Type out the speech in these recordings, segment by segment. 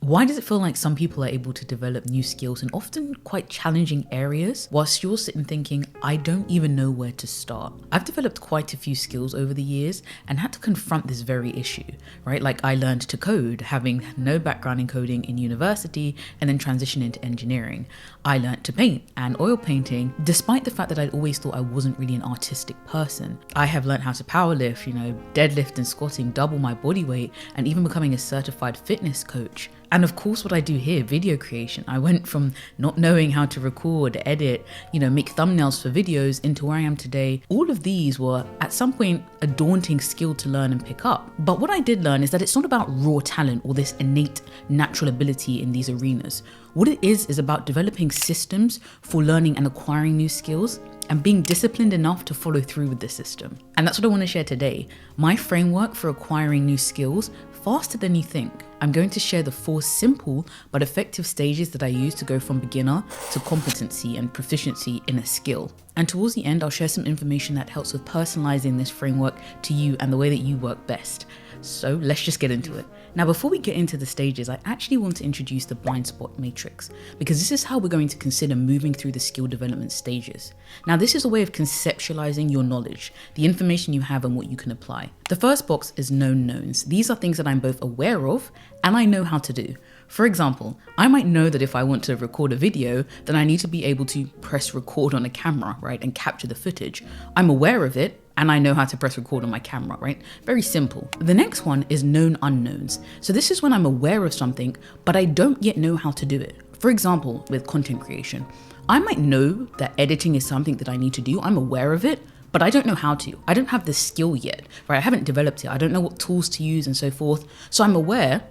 Why does it feel like some people are able to develop new skills in often quite challenging areas, whilst you're sitting thinking, I don't even know where to start? I've developed quite a few skills over the years and had to confront this very issue, right? Like I learned to code, having no background in coding in university and then transition into engineering. I learned to paint and oil painting, despite the fact that I'd always thought I wasn't really an artistic person. I have learned how to powerlift, deadlift and squatting double my body weight, and even becoming a certified fitness coach. And of course, what I do here, video creation. I went from not knowing how to record, edit, make thumbnails for videos into where I am today. All of these were at some point a daunting skill to learn and pick up. But what I did learn is that it's not about raw talent or this innate natural ability in these arenas. What it is about developing systems for learning and acquiring new skills and being disciplined enough to follow through with the system. And that's what I want to share today. My framework for acquiring new skills faster than you think. I'm going to share the 4 simple but effective stages that I use to go from beginner to competency and proficiency in a skill. And towards the end, I'll share some information that helps with personalizing this framework to you and the way that you work best. So let's just get into it. Now, before we get into the stages, I actually want to introduce the blind spot matrix, because this is how we're going to consider moving through the skill development stages. Now, this is a way of conceptualizing your knowledge, the information you have and what you can apply. The first box is known knowns. These are things that I'm both aware of and I know how to do. For example, I might know that if I want to record a video, then I need to be able to press record on a camera, right, and capture the footage. I'm aware of it, and I know how to press record on my camera, right? Very simple. The next one is known unknowns. So this is when I'm aware of something, but I don't yet know how to do it. For example, with content creation, I might know that editing is something that I need to do. I'm aware of it, but I don't know how to. I don't have the skill yet, right? I haven't developed it. I don't know what tools to use and so forth. So I'm aware,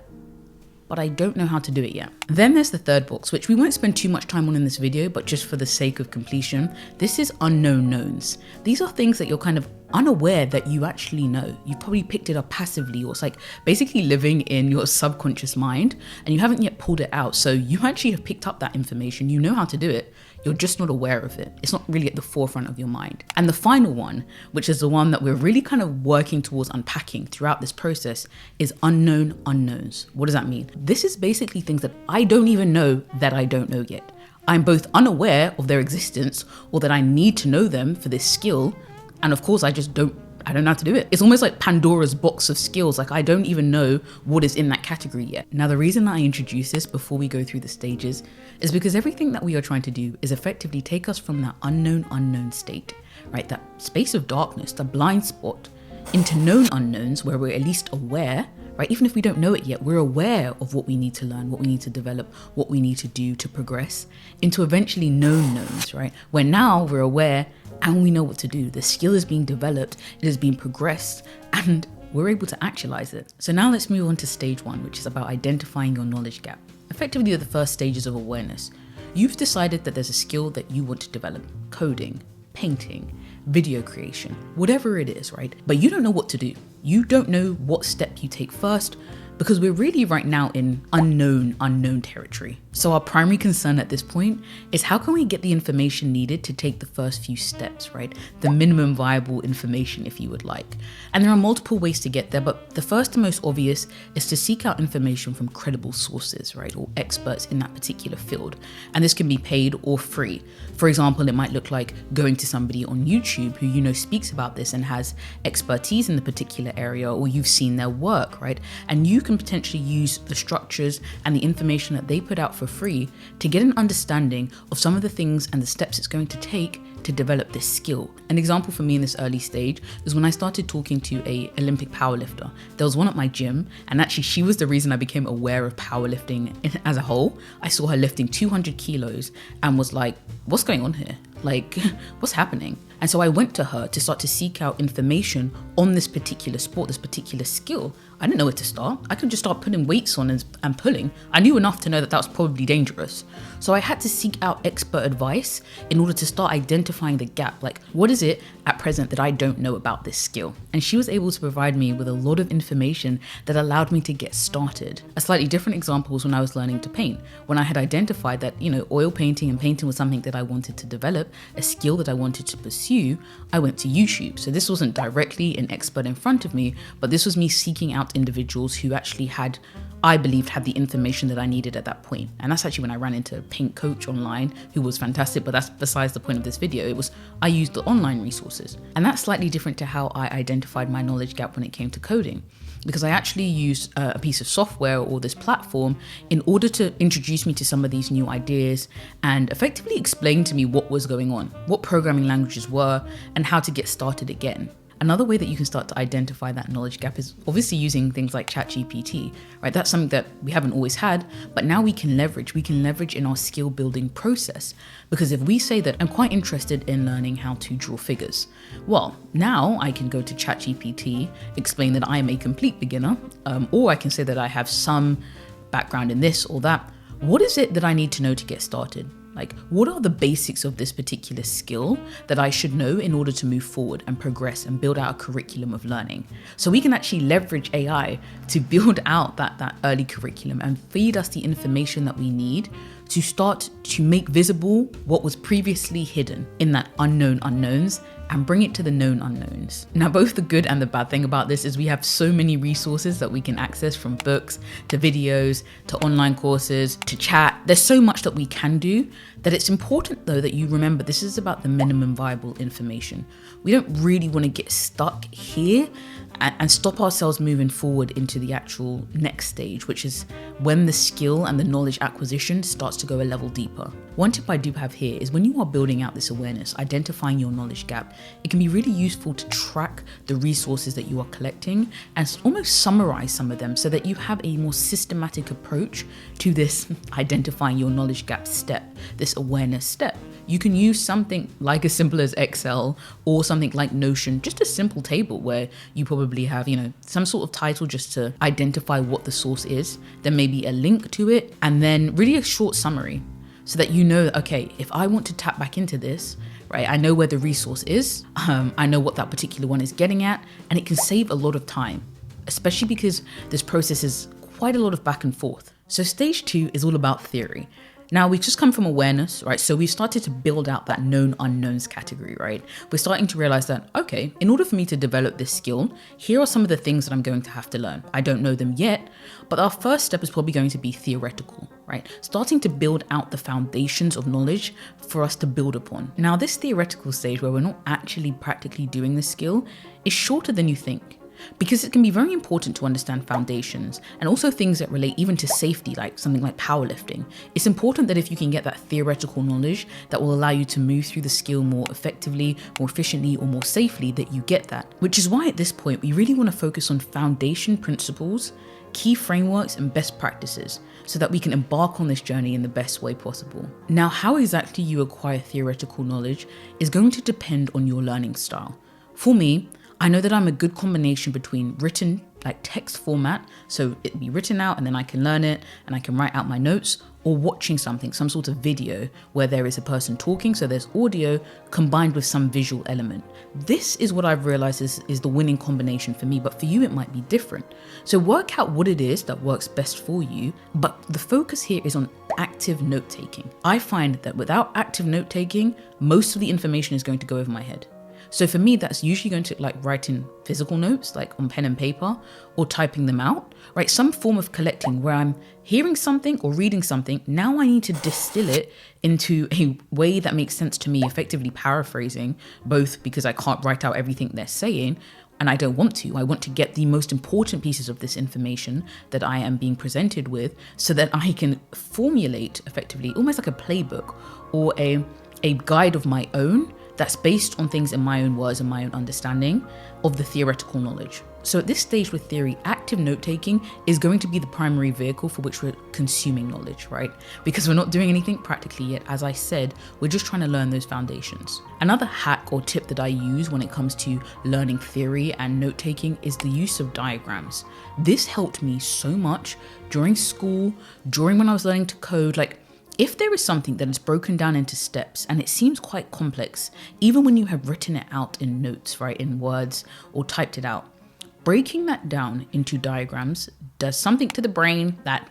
but I don't know how to do it yet. Then there's the third box, which we won't spend too much time on in this video, but just for the sake of completion, this is unknown knowns. These are things that you're kind of unaware that you actually know. You've probably picked it up passively, or it's like basically living in your subconscious mind and you haven't yet pulled it out. So you actually have picked up that information, you know how to do it, you're just not aware of it. It's not really at the forefront of your mind. And the final one, which is the one that we're really kind of working towards unpacking throughout this process, is unknown unknowns. What does that mean? This is basically things that I don't even know that I don't know yet. I'm both unaware of their existence or that I need to know them for this skill. And of course, I don't know how to do it. It's almost like Pandora's box of skills. Like I don't even know what is in that category yet. Now, the reason I introduce this before we go through the stages is because everything that we are trying to do is effectively take us from that unknown state, right? That space of darkness, the blind spot, into known unknowns where we're at least aware, right? Even if we don't know it yet, we're aware of what we need to learn, what we need to develop, what we need to do to progress, into eventually known knowns, right? Where now we're aware and we know what to do. The skill is being developed, it is being progressed, and we're able to actualize it. So now let's move on to stage 1, which is about identifying your knowledge gap. Effectively, the first stages of awareness. You've decided that there's a skill that you want to develop: coding, painting, video creation, whatever it is, right? But you don't know what to do. You don't know what step you take first, because we're really right now in unknown territory. So our primary concern at this point is how can we get the information needed to take the first few steps, right? The minimum viable information, if you would like. And there are multiple ways to get there, but the first and most obvious is to seek out information from credible sources, right? Or experts in that particular field. And this can be paid or free. For example, it might look like going to somebody on YouTube who you know speaks about this and has expertise in the particular area, or you've seen their work, right? And you can potentially use the structures and the information that they put out for free to get an understanding of some of the things and the steps it's going to take to develop this skill. An example for me in this early stage is when I started talking to a Olympic powerlifter. There was one at my gym, and actually she was the reason I became aware of powerlifting as a whole. I saw her lifting 200 kilos and was like, what's going on here? Like, what's happening? And so I went to her to start to seek out information on this particular sport, this particular skill. I didn't know where to start. I could just start putting weights on and pulling. I knew enough to know that that was probably dangerous. So I had to seek out expert advice in order to start identifying the gap. Like, what is it at present that I don't know about this skill? And she was able to provide me with a lot of information that allowed me to get started. A slightly different example was when I was learning to paint. When I had identified that, oil painting and painting was something that I wanted to develop, a skill that I wanted to pursue, I went to YouTube. So this wasn't directly an expert in front of me, but this was me seeking out individuals who actually I believed had the information that I needed at that point. And that's actually when I ran into a paint coach online who was fantastic, but that's besides the point of this video. I used the online resources. And that's slightly different to how I identified my knowledge gap when it came to coding, because I actually used a piece of software or this platform in order to introduce me to some of these new ideas and effectively explain to me what was going on, what programming languages were, and how to get started again. Another way that you can start to identify that knowledge gap is obviously using things like ChatGPT, right? That's something that we haven't always had, but now we can leverage in our skill building process. Because if we say that I'm quite interested in learning how to draw figures, well, now I can go to ChatGPT, explain that I am a complete beginner, or I can say that I have some background in this or that. What is it that I need to know to get started? Like, what are the basics of this particular skill that I should know in order to move forward and progress and build out a curriculum of learning? So we can actually leverage AI to build out that early curriculum and feed us the information that we need to start to make visible what was previously hidden in that unknown unknowns and bring it to the known unknowns. Now, both the good and the bad thing about this is we have so many resources that we can access, from books to videos to online courses to chat. There's so much that we can do that it's important though that you remember this is about the minimum viable information. We don't really want to get stuck here and stop ourselves moving forward into the actual next stage, which is when the skill and the knowledge acquisition starts to go a level deeper. One tip I do have here is when you are building out this awareness, identifying your knowledge gap, it can be really useful to track the resources that you are collecting and almost summarize some of them so that you have a more systematic approach to this identifying your knowledge gap step, this awareness step. You can use something like as simple as Excel or something like Notion, just a simple table where you probably have, some sort of title just to identify what the source is, then maybe a link to it, and then really a short summary so that you know, okay, if I want to tap back into this, right, I know where the resource is, I know what that particular one is getting at, and it can save a lot of time, especially because this process is quite a lot of back and forth. So stage 2 is all about theory. Now, we've just come from awareness, right? So we've started to build out that known unknowns category, right? We're starting to realize that, okay, in order for me to develop this skill, here are some of the things that I'm going to have to learn. I don't know them yet, but our first step is probably going to be theoretical, right? Starting to build out the foundations of knowledge for us to build upon. Now, this theoretical stage where we're not actually practically doing the skill is shorter than you think, because it can be very important to understand foundations and also things that relate even to safety, like something like powerlifting. It's important that if you can get that theoretical knowledge that will allow you to move through the skill more effectively, more efficiently, or more safely, that you get that. Which is why at this point, we really want to focus on foundation principles, key frameworks, and best practices so that we can embark on this journey in the best way possible. Now, how exactly you acquire theoretical knowledge is going to depend on your learning style. For me, I know that I'm a good combination between written, like text format, so it'd be written out and then I can learn it and I can write out my notes, or watching something, some sort of video where there is a person talking, so there's audio combined with some visual element. This is what I've realized is the winning combination for me, but for you it might be different. So work out what it is that works best for you, but the focus here is on active note-taking. I find that without active note-taking, most of the information is going to go over my head. So for me, that's usually going to like writing physical notes, like on pen and paper, or typing them out, right? Some form of collecting where I'm hearing something or reading something. Now I need to distill it into a way that makes sense to me, effectively paraphrasing, both because I can't write out everything they're saying, and I don't want to. I want to get the most important pieces of this information that I am being presented with so that I can formulate effectively almost like a playbook or a guide of my own that's based on things in my own words and my own understanding of the theoretical knowledge. So at this stage with theory, active note-taking is going to be the primary vehicle for which we're consuming knowledge, right? Because we're not doing anything practically yet. As I said, we're just trying to learn those foundations. Another hack or tip that I use when it comes to learning theory and note-taking is the use of diagrams. This helped me so much during school, during when I was learning to code. Like, if there is something that is broken down into steps and it seems quite complex, even when you have written it out in notes, right, in words or typed it out, breaking that down into diagrams does something to the brain that,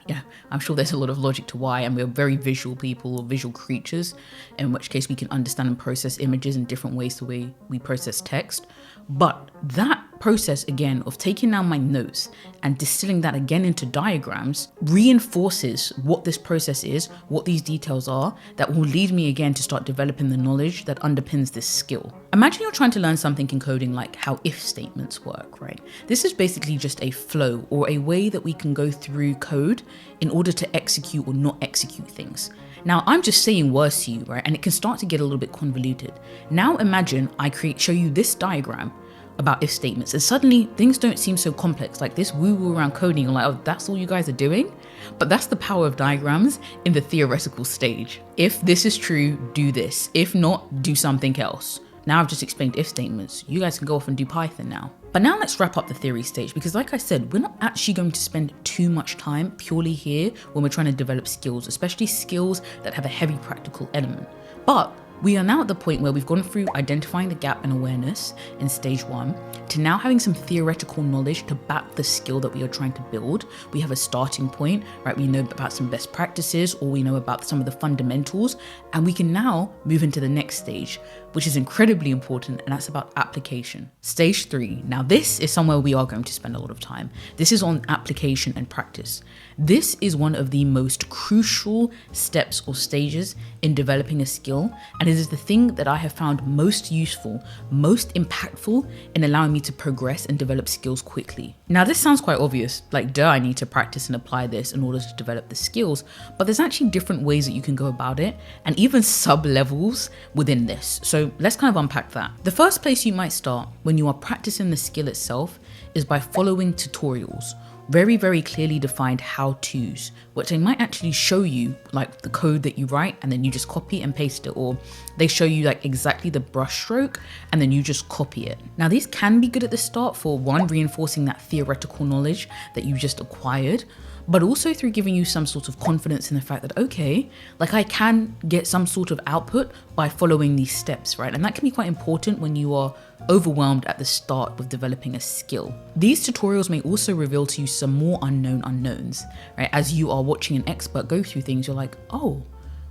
I'm sure there's a lot of logic to why, and we're very visual people or visual creatures, in which case we can understand and process images in different ways the way we process text. But that process again of taking down my notes and distilling that again into diagrams reinforces what this process is, what these details are, that will lead me again to start developing the knowledge that underpins this skill. Imagine you're trying to learn something in coding like how if statements work, right? This is basically just a flow or a way that we can go through code in order to execute or not execute things. Now, I'm just saying words to you, right? And it can start to get a little bit convoluted. Now imagine I show you this diagram about if statements, and suddenly things don't seem so complex. Like this woo-woo around coding, you're like, oh, that's all you guys are doing? But that's the power of diagrams in the theoretical stage. If this is true, do this. If not, do something else. Now I've just explained if statements. You guys can go off and do Python now. But now let's wrap up the theory stage, because like I said, we're not actually going to spend too much time purely here when we're trying to develop skills, especially skills that have a heavy practical element. But we are now at the point where we've gone through identifying the gap in awareness in stage 1 to now having some theoretical knowledge to back the skill that we are trying to build. We have a starting point, right? We know about some best practices, or we know about some of the fundamentals, and we can now move into the next stage, which is incredibly important, and that's about application. Stage 3. Now this is somewhere we are going to spend a lot of time. This is on application and practice. This is one of the most crucial steps or stages in developing a skill, and it is the thing that I have found most useful, most impactful in allowing me to progress and develop skills quickly. Now this sounds quite obvious, like duh, I need to practice and apply this in order to develop the skills, but there's actually different ways that you can go about it, and even sub-levels within this. So let's kind of unpack that. The first place you might start when you are practicing the skill itself is by following tutorials. Very, very clearly defined how-tos, which they might actually show you like the code that you write and then you just copy and paste it, or they show you like exactly the brush stroke and then you just copy it. Now these can be good at the start for one, reinforcing that theoretical knowledge that you just acquired, but also through giving you some sort of confidence in the fact that, okay, like I can get some sort of output by following these steps, right? And that can be quite important when you are overwhelmed at the start with developing a skill. These tutorials may also reveal to you some more unknown unknowns, right? As you are watching an expert go through things, you're like, oh,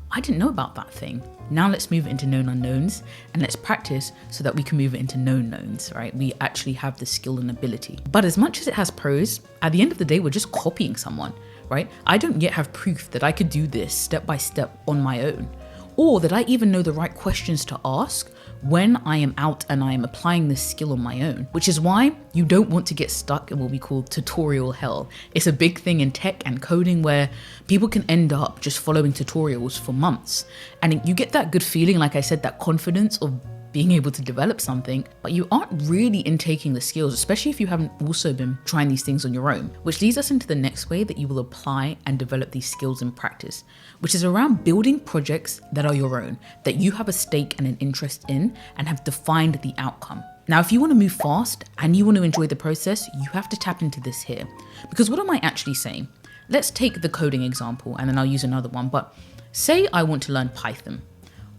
I didn't know about that thing. Now let's move it into known unknowns and let's practice so that we can move it into known knowns, right? We actually have the skill and ability. But as much as it has pros, at the end of the day, we're just copying someone, right? I don't yet have proof that I could do this step by step on my own, or that I even know the right questions to ask when I am out and I am applying this skill on my own, which is why you don't want to get stuck in what we call tutorial hell. It's a big thing in tech and coding where people can end up just following tutorials for months. And you get that good feeling, like I said, that confidence of being able to develop something, but you aren't really intaking the skills, especially if you haven't also been trying these things on your own, which leads us into the next way that you will apply and develop these skills in practice, which is around building projects that are your own, that you have a stake and an interest in and have defined the outcome. Now, if you want to move fast and you want to enjoy the process, you have to tap into this here. Because what am I actually saying? Let's take the coding example and then I'll use another one, but say I want to learn Python.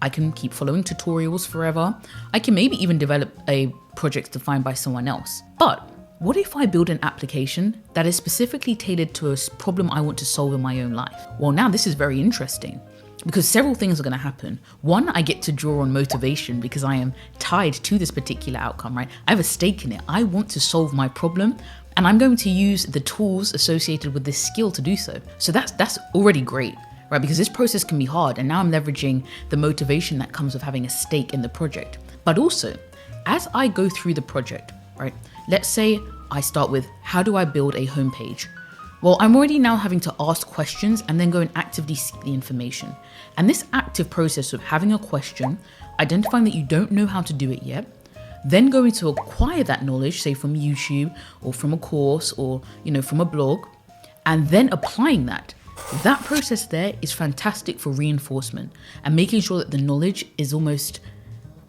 I can keep following tutorials forever. I can maybe even develop a project defined by someone else. But what if I build an application that is specifically tailored to a problem I want to solve in my own life? Well, now this is very interesting because several things are going to happen. One, I get to draw on motivation because I am tied to this particular outcome, right? I have a stake in it. I want to solve my problem and I'm going to use the tools associated with this skill to do so. So that's already great. Right, because this process can be hard, and now I'm leveraging the motivation that comes with having a stake in the project. But also, as I go through the project, right, let's say I start with, how do I build a homepage? Well, I'm already now having to ask questions and then go and actively seek the information. And this active process of having a question, identifying that you don't know how to do it yet, then going to acquire that knowledge, say from YouTube or from a course or, from a blog, and then applying that. That process there is fantastic for reinforcement and making sure that the knowledge is almost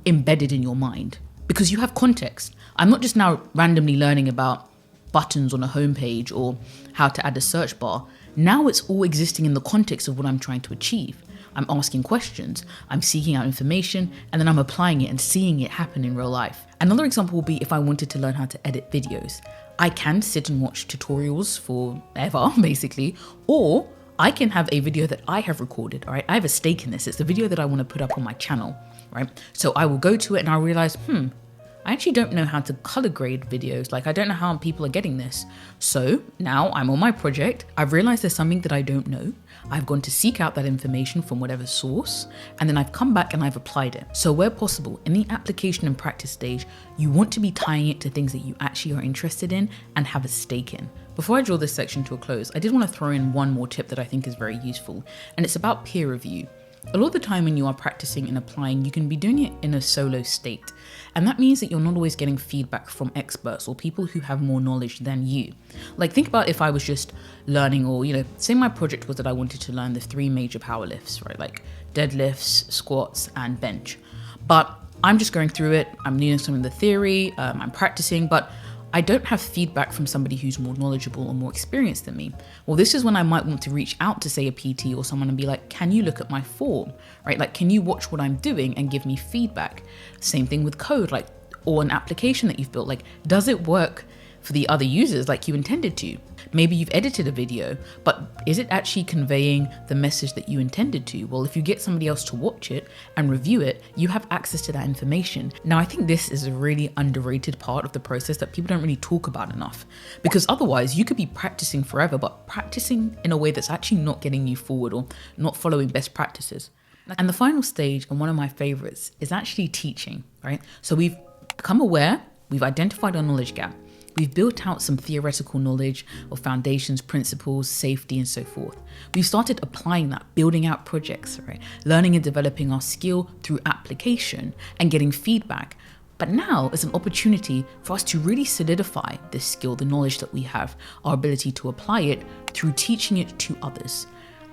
embedded in your mind because you have context. I'm not just now randomly learning about buttons on a homepage or how to add a search bar. Now it's all existing in the context of what I'm trying to achieve. I'm asking questions, I'm seeking out information, and then I'm applying it and seeing it happen in real life. Another example will be if I wanted to learn how to edit videos. I can sit and watch tutorials forever, basically, or I can have a video that I have recorded, all right? I have a stake in this. It's the video that I want to put up on my channel, right? So I will go to it and I'll realize, I actually don't know how to color grade videos. Like, I don't know how people are getting this. So now I'm on my project. I've realized there's something that I don't know. I've gone to seek out that information from whatever source, and then I've come back and I've applied it. So where possible, in the application and practice stage, you want to be tying it to things that you actually are interested in and have a stake in. Before I draw this section to a close, I did want to throw in one more tip that I think is very useful, and it's about peer review. A lot of the time when you are practicing and applying, you can be doing it in a solo state. And that means that you're not always getting feedback from experts or people who have more knowledge than you. Like, think about if I was just learning, or, say my project was that I wanted to learn the 3 major power lifts, right? Like deadlifts, squats, and bench. But I'm just going through it. I'm learning some of the theory, I'm practicing, but I don't have feedback from somebody who's more knowledgeable or more experienced than me. Well, this is when I might want to reach out to, say, a PT or someone and be like, can you look at my form, right? Like, can you watch what I'm doing and give me feedback? Same thing with code, like, or an application that you've built. Like, does it work for the other users like you intended to? Maybe you've edited a video, but is it actually conveying the message that you intended to? Well, if you get somebody else to watch it and review it, you have access to that information. Now, I think this is a really underrated part of the process that people don't really talk about enough, because otherwise you could be practicing forever, but practicing in a way that's actually not getting you forward or not following best practices. And the final stage, and one of my favorites, is actually teaching, right? So we've become aware, we've identified our knowledge gap. We've built out some theoretical knowledge of foundations, principles, safety, and so forth. We've started applying that, building out projects, right? Learning and developing our skill through application and getting feedback. But now is an opportunity for us to really solidify this skill, the knowledge that we have, our ability to apply it through teaching it to others.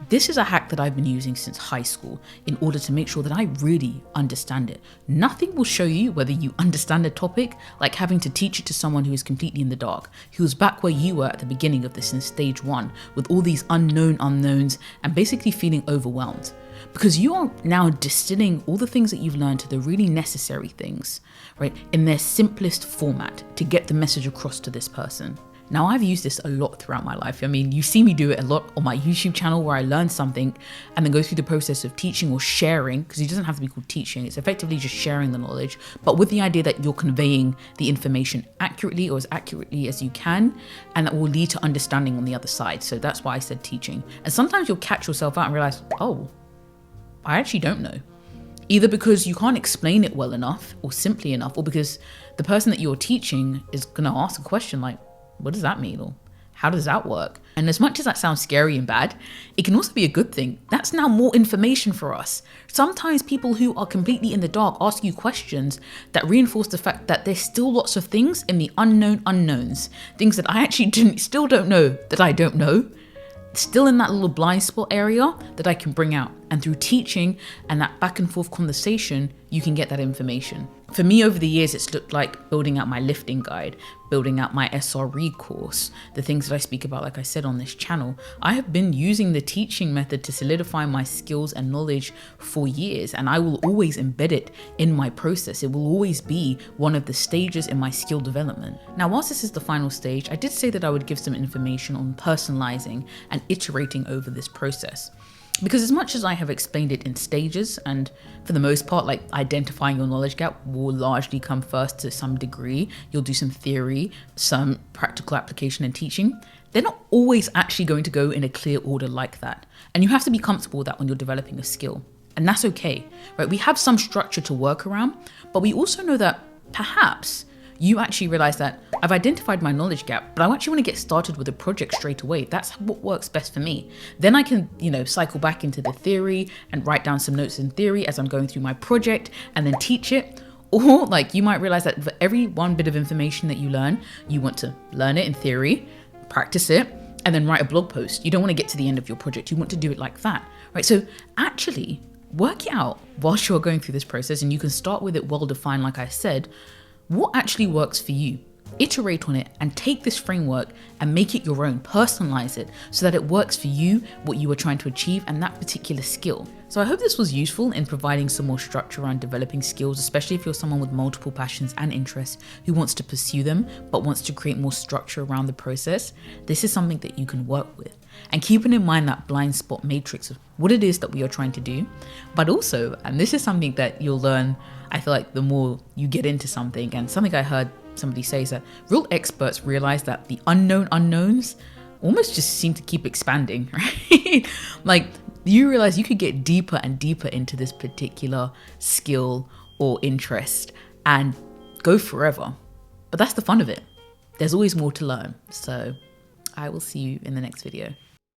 This is a hack that I've been using since high school in order to make sure that I really understand it. Nothing will show you whether you understand a topic like having to teach it to someone who is completely in the dark, who was back where you were at the beginning of this in stage 1 with all these unknown unknowns and basically feeling overwhelmed. Because you are now distilling all the things that you've learned to the really necessary things, right, in their simplest format to get the message across to this person. Now, I've used this a lot throughout my life. I mean, you see me do it a lot on my YouTube channel where I learn something and then go through the process of teaching or sharing, because it doesn't have to be called teaching. It's effectively just sharing the knowledge, but with the idea that you're conveying the information accurately or as accurately as you can, and that will lead to understanding on the other side. So that's why I said teaching. And sometimes you'll catch yourself out and realize, oh, I actually don't know. Either because you can't explain it well enough or simply enough, or because the person that you're teaching is going to ask a question like, what does that mean? Or how does that work? And as much as that sounds scary and bad, it can also be a good thing. That's now more information for us. Sometimes people who are completely in the dark ask you questions that reinforce the fact that there's still lots of things in the unknown unknowns, things that I actually still don't know that I don't know, still in that little blind spot area that I can bring out. And through teaching and that back and forth conversation, you can get that information. For me, over the years, it's looked like building out my lifting guide, building out my SRE course, the things that I speak about, like I said, on this channel. I have been using the teaching method to solidify my skills and knowledge for years, and I will always embed it in my process. It will always be one of the stages in my skill development. Now, whilst this is the final stage, I did say that I would give some information on personalizing and iterating over this process. Because as much as I have explained it in stages, and for the most part, like identifying your knowledge gap will largely come first to some degree. You'll do some theory, some practical application and teaching. They're not always actually going to go in a clear order like that. And you have to be comfortable with that when you're developing a skill. And that's okay, right? We have some structure to work around, but we also know that perhaps you actually realize that I've identified my knowledge gap, but I actually want to get started with a project straight away. That's what works best for me. Then I can, cycle back into the theory and write down some notes in theory as I'm going through my project and then teach it. Or like you might realize that for every one bit of information that you learn, you want to learn it in theory, practice it, and then write a blog post. You don't want to get to the end of your project. You want to do it like that, right? So actually work it out whilst you're going through this process, and you can start with it well defined, like I said. What actually works for you? Iterate on it and take this framework and make it your own, personalize it so that it works for you, what you are trying to achieve, and that particular skill. So I hope this was useful in providing some more structure around developing skills, especially if you're someone with multiple passions and interests who wants to pursue them, but wants to create more structure around the process. This is something that you can work with. and keeping in mind that blind spot matrix of what it is that we are trying to do. But also, and this is something that you'll learn, I feel like the more you get into something, and something I heard somebody say is that real experts realize that the unknown unknowns almost just seem to keep expanding, right? Like you realize you could get deeper and deeper into this particular skill or interest and go forever. But that's the fun of it. There's always more to learn. So I will see you in the next video.